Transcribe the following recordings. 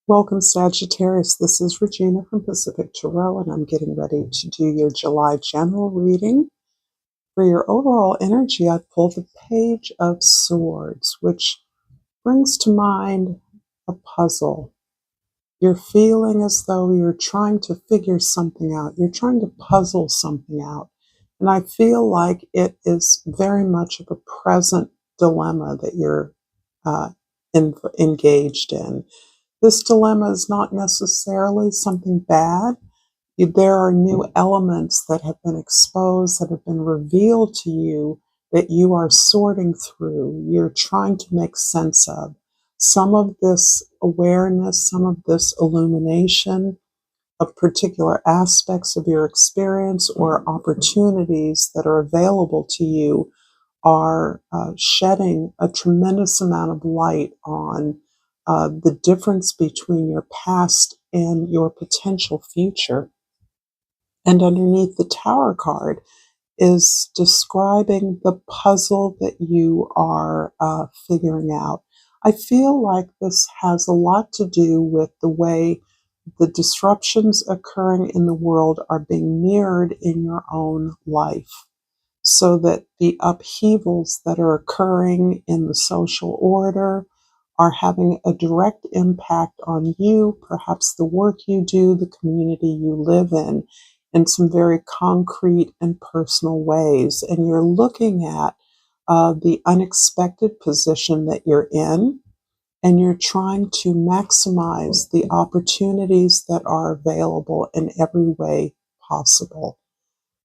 Welcome, Sagittarius. This is Regina from Pacific Tarot, and I'm getting ready to do your July general reading. For your overall energy, I pulled the Page of Swords, which brings to mind a puzzle. You're feeling as though you're trying to figure something out. You're trying to puzzle something out. And I feel like it is very much of a present dilemma that you're engaged in. This dilemma is not necessarily something bad. There are new elements that have been exposed, that have been revealed to you that you are sorting through. You're trying to make sense of. Some of this awareness, some of this illumination of particular aspects of your experience or opportunities that are available to you are shedding a tremendous amount of light on the difference between your past and your potential future. And underneath the Tower card is describing the puzzle that you are figuring out. I feel like this has a lot to do with the way the disruptions occurring in the world are being mirrored in your own life, so that the upheavals that are occurring in the social order are having a direct impact on you, perhaps the work you do, the community you live in some very concrete and personal ways. And you're looking at the unexpected position that you're in, and you're trying to maximize the opportunities that are available in every way possible.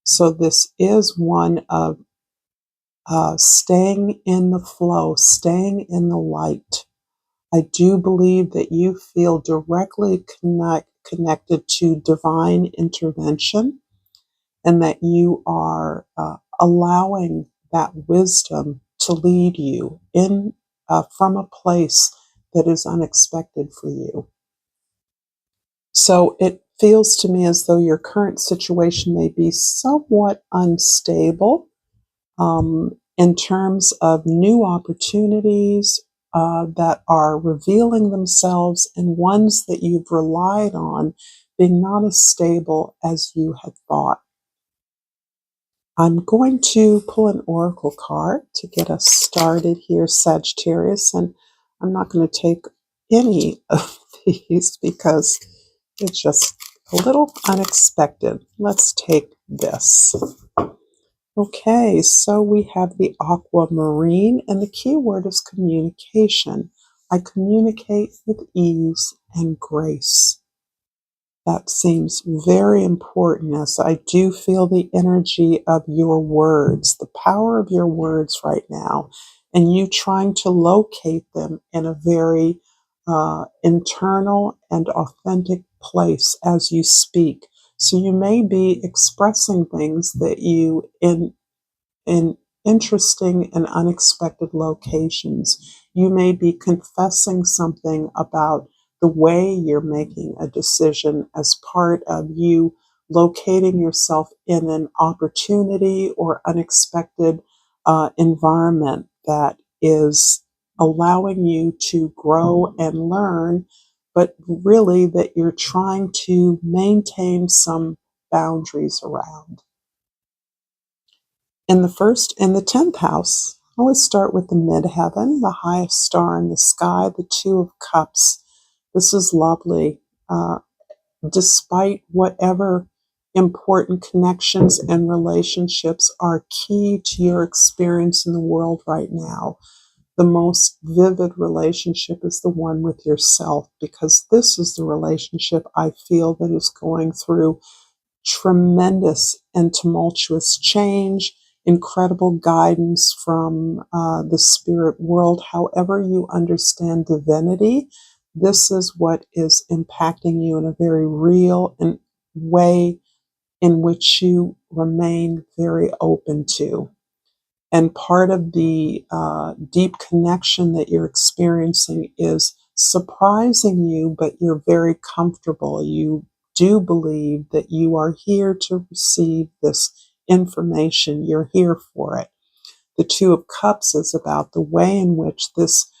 So this is one of staying in the flow, staying in the light. I do believe that you feel directly connected to divine intervention, and that you are allowing that wisdom to lead you in from a place that is unexpected for you. So it feels to me as though your current situation may be somewhat unstable in terms of new opportunities that are revealing themselves, and ones that you've relied on being not as stable as you had thought. I'm going to pull an oracle card to get us started here, Sagittarius, and I'm not going to take any of these because it's just a little unexpected. Let's take this. Okay, so we have the aquamarine, and the key word is communication. I communicate with ease and grace. That seems very important, as I do feel the energy of your words, the power of your words right now, and you trying to locate them in a very internal and authentic place as you speak. So you may be expressing things that you in interesting and unexpected locations. You may be confessing something about the way you're making a decision as part of you locating yourself in an opportunity or unexpected environment that is allowing you to grow and learn, but really that you're trying to maintain some boundaries around. In the 10th house, I always start with the midheaven, the highest star in the sky, the Two of Cups. This is lovely. Despite whatever important connections and relationships are key to your experience in the world right now, the most vivid relationship is the one with yourself, because this is the relationship I feel that is going through tremendous and tumultuous change, incredible guidance from the spirit world. However you understand divinity, this is what is impacting you in a very real and way in which you remain very open to. And part of the deep connection that you're experiencing is surprising you, but you're very comfortable. You do believe that you are here to receive this information. You're here for it. The Two of Cups is about the way in which this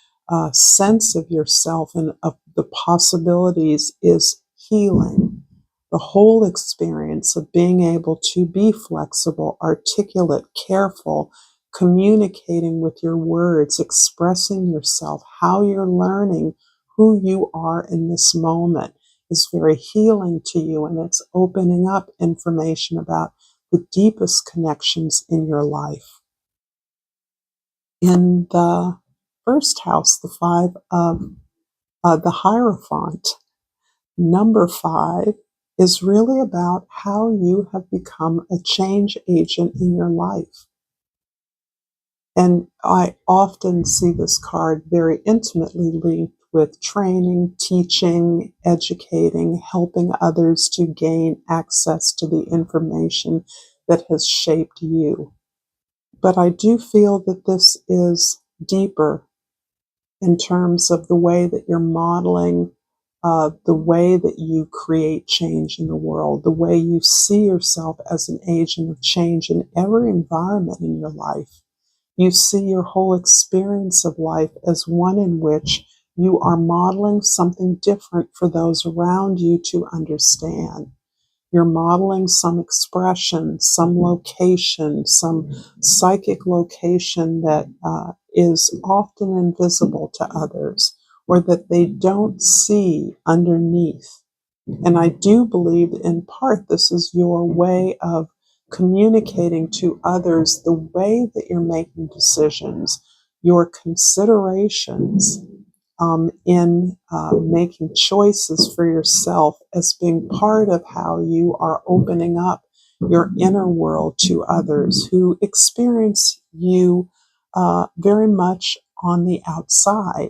sense of yourself and of the possibilities is healing. The whole experience of being able to be flexible, articulate, careful, communicating with your words, expressing yourself, how you're learning who you are in this moment is very healing to you, and it's opening up information about the deepest connections in your life. In the first house, the five of the Hierophant, number 5 is really about how you have become a change agent in your life. And I often see this card very intimately linked with training, teaching, educating, helping others to gain access to the information that has shaped you. But I do feel that this is deeper in terms of the way that you're modeling, the way that you create change in the world, the way you see yourself as an agent of change in every environment in your life. You see your whole experience of life as one in which you are modeling something different for those around you to understand. You're modeling some expression, some location, some psychic location that is often invisible to others or that they don't see underneath. And I do believe in part this is your way of communicating to others the way that you're making decisions, your considerations in making choices for yourself as being part of how you are opening up your inner world to others who experience you very much on the outside.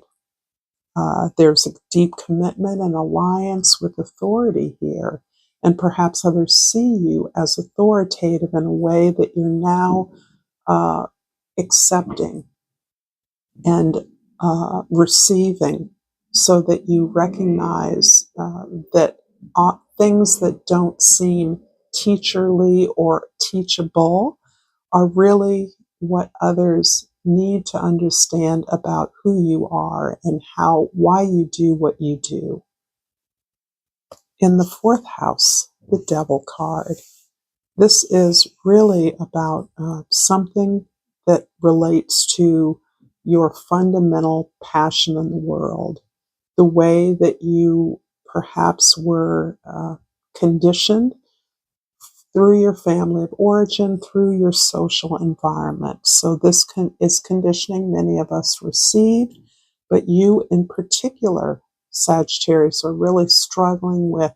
There's a deep commitment and alliance with authority here, and perhaps others see you as authoritative in a way that you're now accepting and receiving, so that you recognize that things that don't seem teacherly or teachable are really what others need to understand about who you are and why you do what you do. In the 4th house, the Devil card. This is really about something that relates to your fundamental passion in the world, the way that you perhaps were conditioned through your family of origin, through your social environment. So this is conditioning many of us received, but you in particular, Sagittarius, are really struggling with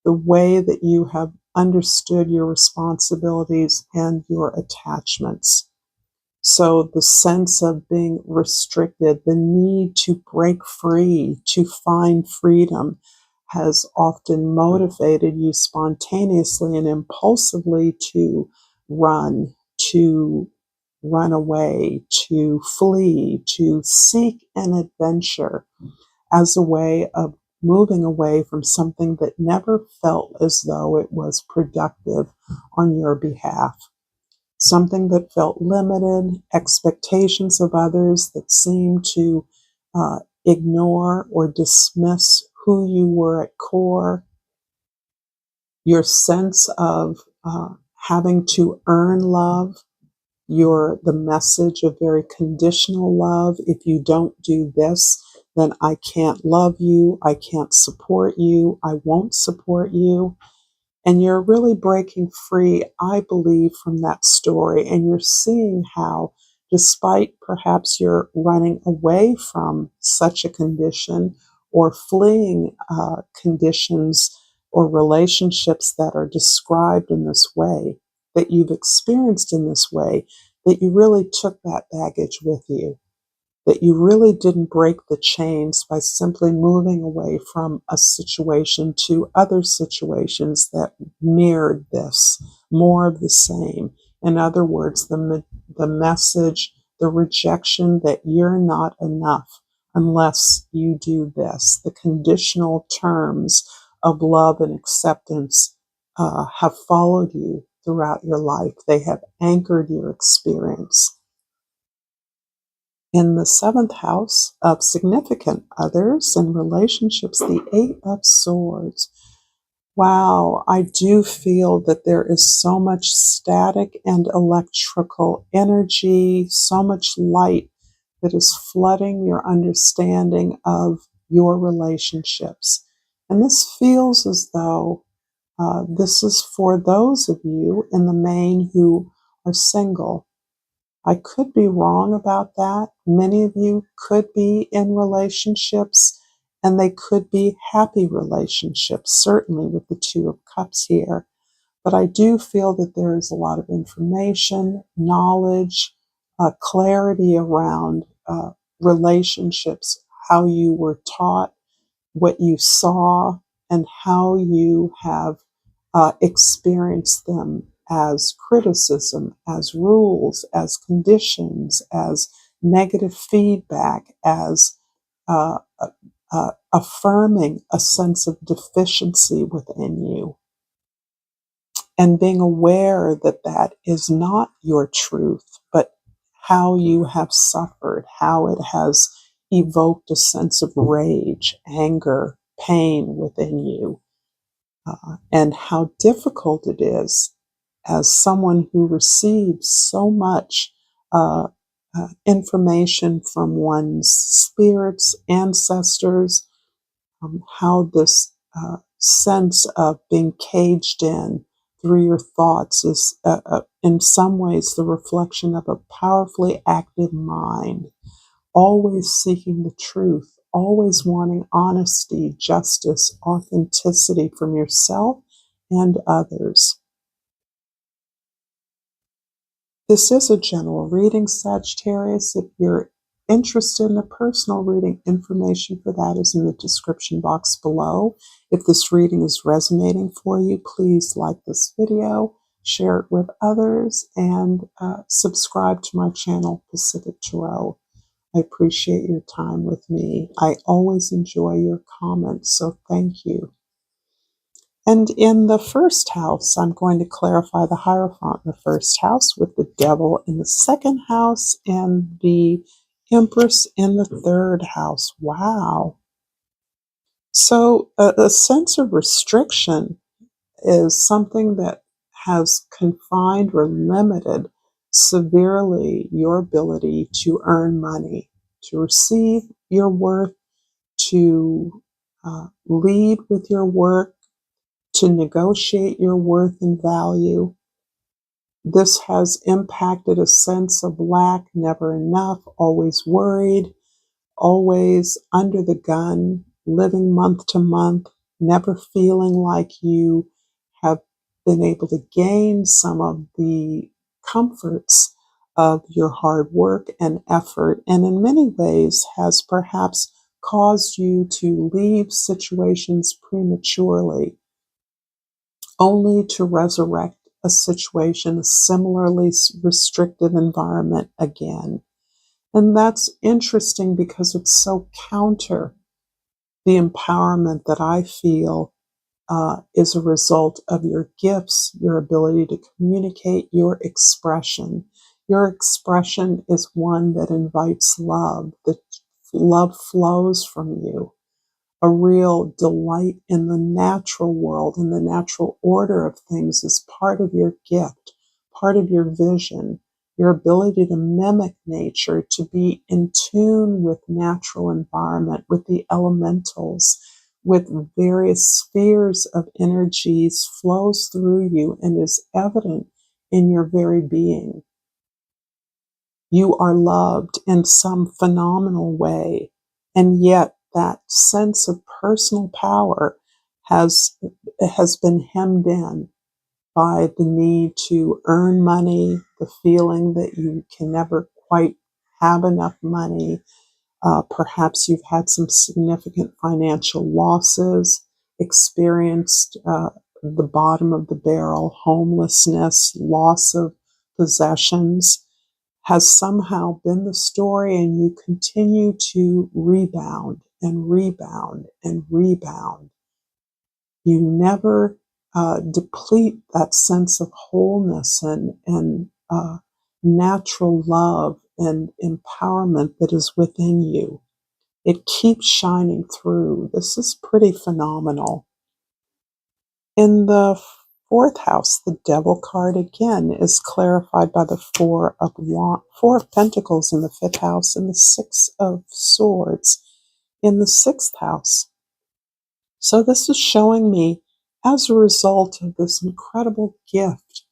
the way that you have understood your responsibilities and your attachments. So the sense of being restricted, the need to break free, to find freedom, has often motivated you spontaneously and impulsively to run away, to flee, to seek an adventure as a way of moving away from something that never felt as though it was productive on your behalf. Something that felt limited, expectations of others that seemed to ignore or dismiss who you were at core, your sense of having to earn love, the message of very conditional love. If you don't do this, then I can't love you, I can't support you, I won't support you. And you're really breaking free, I believe, from that story. And you're seeing how, despite perhaps you're running away from such a condition or fleeing conditions or relationships that are described in this way, that you've experienced in this way, that you really took that baggage with you, that you really didn't break the chains by simply moving away from a situation to other situations that mirrored this, more of the same. In other words, the message, the rejection that you're not enough unless you do this. The conditional terms of love and acceptance have followed you throughout your life. They have anchored your experience. In the seventh house of significant others and relationships, the Eight of Swords. Wow, I do feel that there is so much static and electrical energy, so much light that is flooding your understanding of your relationships. And this feels as though this is for those of you in the main who are single. I could be wrong about that. Many of you could be in relationships, and they could be happy relationships, certainly with the Two of Cups here. But I do feel that there is a lot of information, knowledge, clarity around relationships, how you were taught, what you saw, and how you have experienced them as criticism, as rules, as conditions, as negative feedback, as affirming a sense of deficiency within you, and being aware that that is not your truth, but how you have suffered, how it has evoked a sense of rage, anger, pain within you, and how difficult it is as someone who receives so much information from one's spirits, ancestors, how this sense of being caged in through your thoughts is in some ways the reflection of a powerfully active mind, always seeking the truth, always wanting honesty, justice, authenticity from yourself and others. This is a general reading, Sagittarius. If you're interested in a personal reading, information for that is in the description box below. If this reading is resonating for you, please like this video, share it with others, and subscribe to my channel, Pacific Tarot. I appreciate your time with me. I always enjoy your comments, so thank you. And in the first house, I'm going to clarify the Hierophant in the first house with the Devil in the second house and the Empress in the third house. Wow. So a sense of restriction is something that has confined or limited severely your ability to earn money, to receive your worth, to lead with your work, to negotiate your worth and value. This has impacted a sense of lack, never enough, always worried, always under the gun, living month to month, never feeling like you have been able to gain some of the comforts of your hard work and effort, and in many ways has perhaps caused you to leave situations prematurely, only to resurrect a situation, a similarly restrictive environment again. And that's interesting because it's so counter the empowerment that I feel is a result of your gifts, your ability to communicate, your expression. Your expression is one that invites love, that love flows from you. A real delight in the natural world and the natural order of things is part of your gift, part of your vision, your ability to mimic nature, to be in tune with natural environment, with the elementals, with various spheres of energies flows through you and is evident in your very being. You are loved in some phenomenal way, and yet that sense of personal power has been hemmed in by the need to earn money, the feeling that you can never quite have enough money. Perhaps you've had some significant financial losses, experienced the bottom of the barrel, homelessness, loss of possessions has somehow been the story, and you continue to rebound and rebound and rebound. You never deplete that sense of wholeness and natural love and empowerment that is within you. It keeps shining through. This is pretty phenomenal. In the fourth house, the Devil card again is clarified by the Four of Pentacles in the fifth house and the Six of Swords in the sixth house. So this is showing me, as a result of this incredible gift,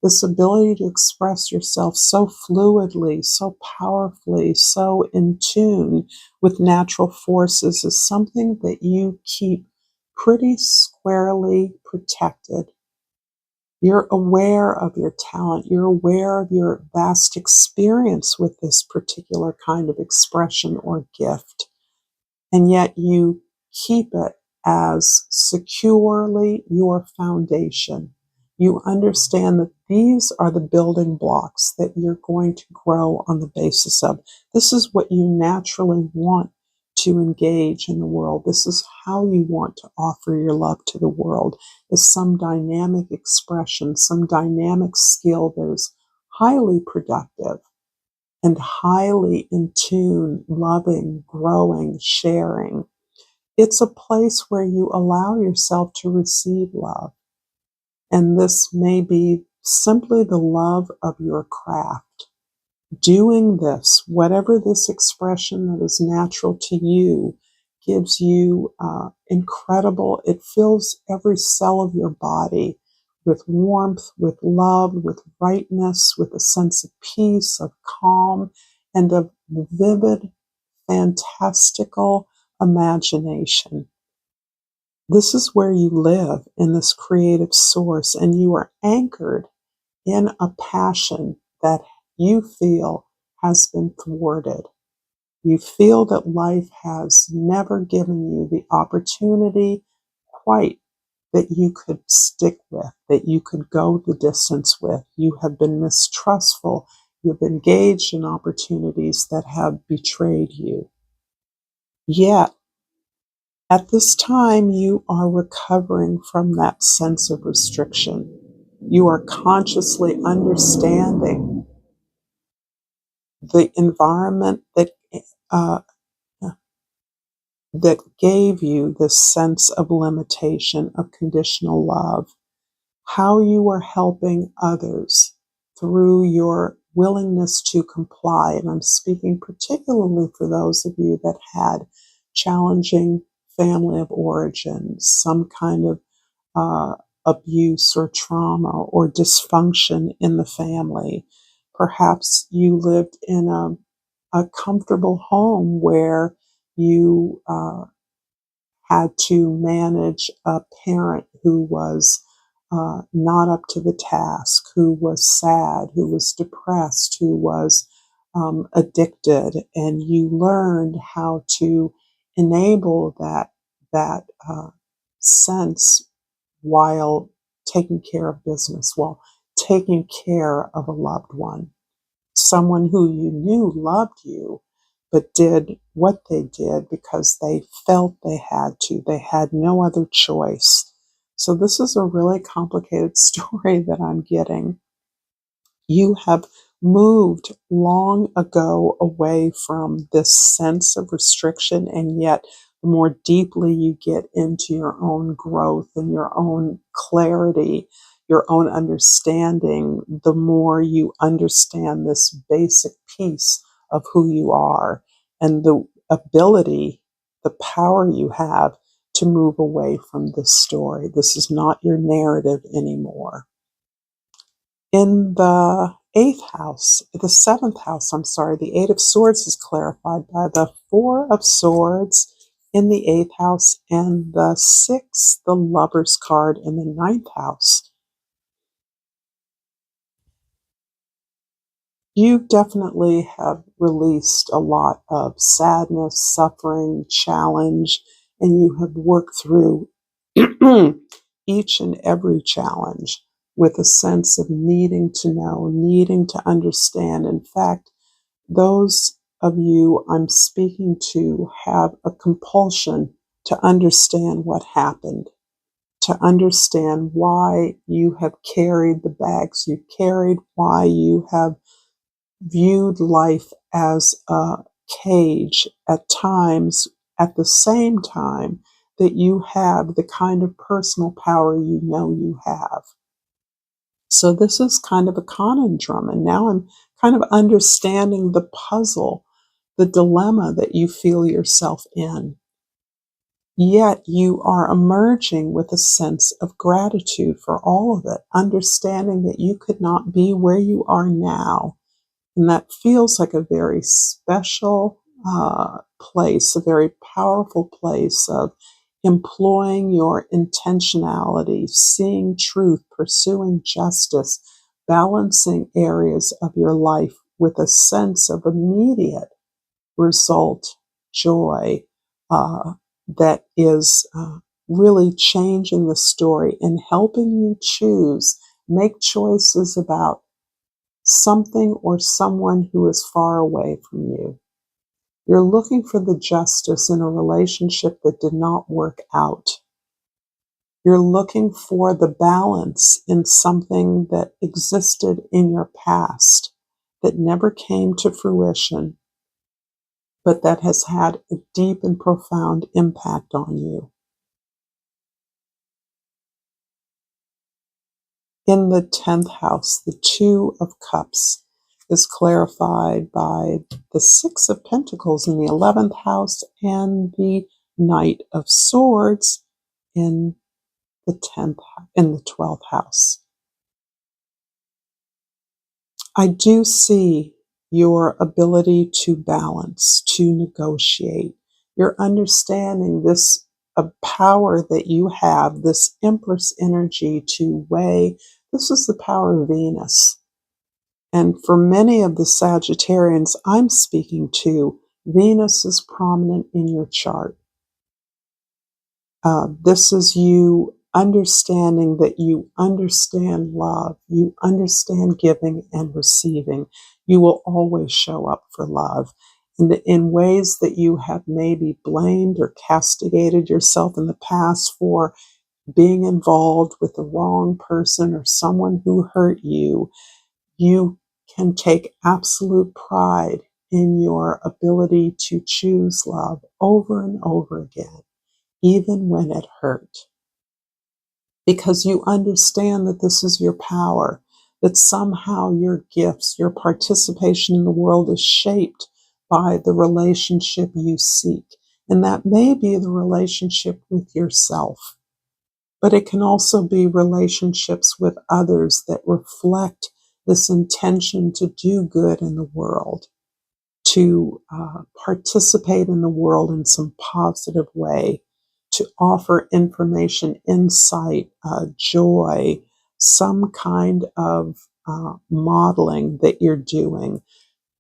this ability to express yourself so fluidly, so powerfully, so in tune with natural forces, is something that you keep pretty squarely protected. You're aware of your talent. You're aware of your vast experience with this particular kind of expression or gift. And yet you keep it as securely your foundation. You understand that these are the building blocks that you're going to grow on the basis of. This is what you naturally want to engage in the world. This is how you want to offer your love to the world, is some dynamic expression, some dynamic skill that is highly productive and highly in tune, loving, growing, sharing. It's a place where you allow yourself to receive love. And this may be simply the love of your craft. Doing this, whatever this expression that is natural to you, gives you incredible, it fills every cell of your body with warmth, with love, with rightness, with a sense of peace, of calm, and of vivid, fantastical imagination. This is where you live, in this creative source, and you are anchored in a passion that you feel has been thwarted. You feel that life has never given you the opportunity quite that you could stick with, that you could go the distance with. You have been mistrustful. You've engaged in opportunities that have betrayed you. Yet, at this time, you are recovering from that sense of restriction. You are consciously understanding the environment uh, that gave you this sense of limitation, of conditional love, how you are helping others through your willingness to comply. And I'm speaking particularly for those of you that had challenging family of origin, some kind of abuse or trauma or dysfunction in the family. Perhaps you lived in a comfortable home where you had to manage a parent who was not up to the task, who was sad, who was depressed, who was addicted, and you learned how to enable that sense while taking care of business, while taking care of a loved one, someone who you knew loved you, but did what they did because they felt they had to. They had no other choice. So this is a really complicated story that I'm getting. You have moved long ago away from this sense of restriction, and yet the more deeply you get into your own growth and your own clarity, your own understanding, the more you understand this basic piece of who you are and the ability, the power you have to move away from this story. This is not your narrative anymore. In the seventh house, the Eight of Swords is clarified by the Four of Swords in the eighth house and the sixth, the Lover's card in the ninth house. You definitely have released a lot of sadness, suffering, challenge, and you have worked through each and every challenge with a sense of needing to know, needing to understand. In fact, those of you I'm speaking to have a compulsion to understand what happened, to understand why you have carried the bags you've carried, why you have viewed life as a cage at times, at the same time that you have the kind of personal power you know you have. So this is kind of a conundrum, and now I'm kind of understanding the puzzle, the dilemma that you feel yourself in. Yet you are emerging with a sense of gratitude for all of it, understanding that you could not be where you are now. And that feels like a very special place, a very powerful place of employing your intentionality, seeing truth, pursuing justice, balancing areas of your life with a sense of immediate result, joy, that is really changing the story and helping you choose, make choices about something or someone who is far away from you. You're looking for the justice in a relationship that did not work out. You're looking for the balance in something that existed in your past that never came to fruition, but that has had a deep and profound impact on you. In the 10th house, the Two of Cups is clarified by the Six of Pentacles in the 11th house and the Knight of Swords in the 12th house. I do see your ability to balance, to negotiate. You're understanding this a power that you have, this Empress energy to weigh. This is the power of Venus. And for many of the Sagittarians I'm speaking to, Venus is prominent in your chart. This is you understanding that you understand love, you understand giving and receiving. You will always show up for love. And in ways that you have maybe blamed or castigated yourself in the past for being involved with the wrong person or someone who hurt you, you can take absolute pride in your ability to choose love over and over again, even when it hurt. Because you understand that this is your power, that somehow your gifts, your participation in the world is shaped by the relationship you seek. And that may be the relationship with yourself, but it can also be relationships with others that reflect this intention to do good in the world, to participate in the world in some positive way, to offer information, insight, joy, some kind of modeling that you're doing,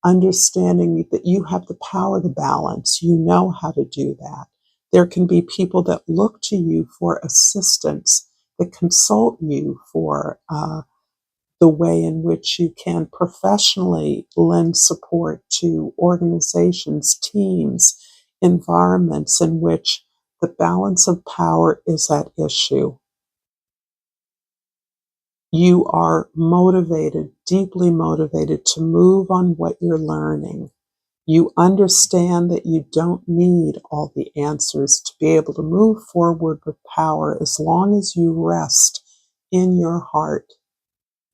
understanding that you have the power to balance. You know how to do that. There can be people that look to you for assistance, that consult you for the way in which you can professionally lend support to organizations, teams, environments in which the balance of power is at issue. You are motivated, deeply motivated to move on what you're learning. You understand that you don't need all the answers to be able to move forward with power as long as you rest in your heart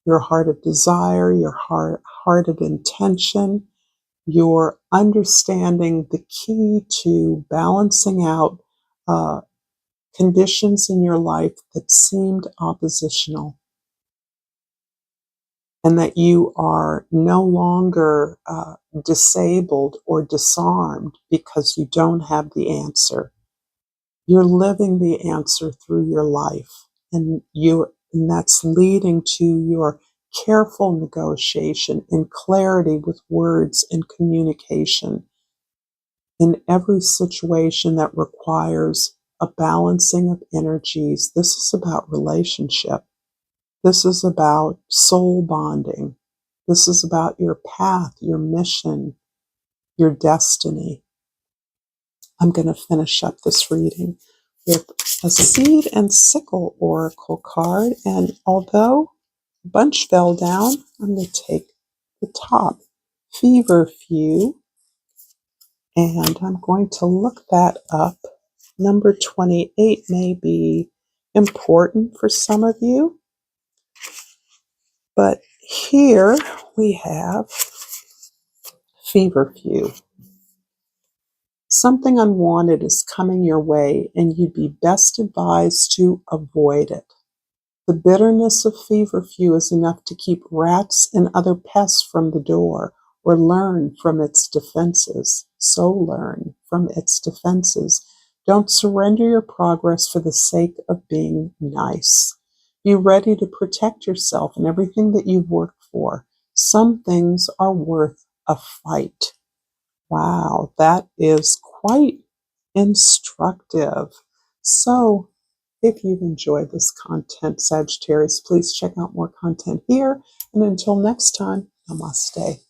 of desire, your heart of intention, your understanding the key to balancing out conditions in your life that seemed oppositional, and that you are no longer disabled or disarmed because you don't have the answer. You're living the answer through your life, and that's leading to your careful negotiation and clarity with words and communication in every situation that requires a balancing of energies. This is about relationship. This is about soul bonding. This is about your path, your mission, your destiny. I'm going to finish up this reading with a Seed and Sickle Oracle card. And although a bunch fell down, I'm going to take the top. feverfew, and I'm going to look that up. Number 28 may be important for some of you, but here we have feverfew. Something unwanted is coming your way, and you'd be best advised to avoid it. The bitterness of feverfew is enough to keep rats and other pests from the door, or learn from its defenses. So learn from its defenses. Don't surrender your progress for the sake of being nice. Be ready to protect yourself and everything that you've worked for. Some things are worth a fight. Wow, that is quite instructive. So, if you've enjoyed this content, Sagittarius, please check out more content here. And until next time, namaste.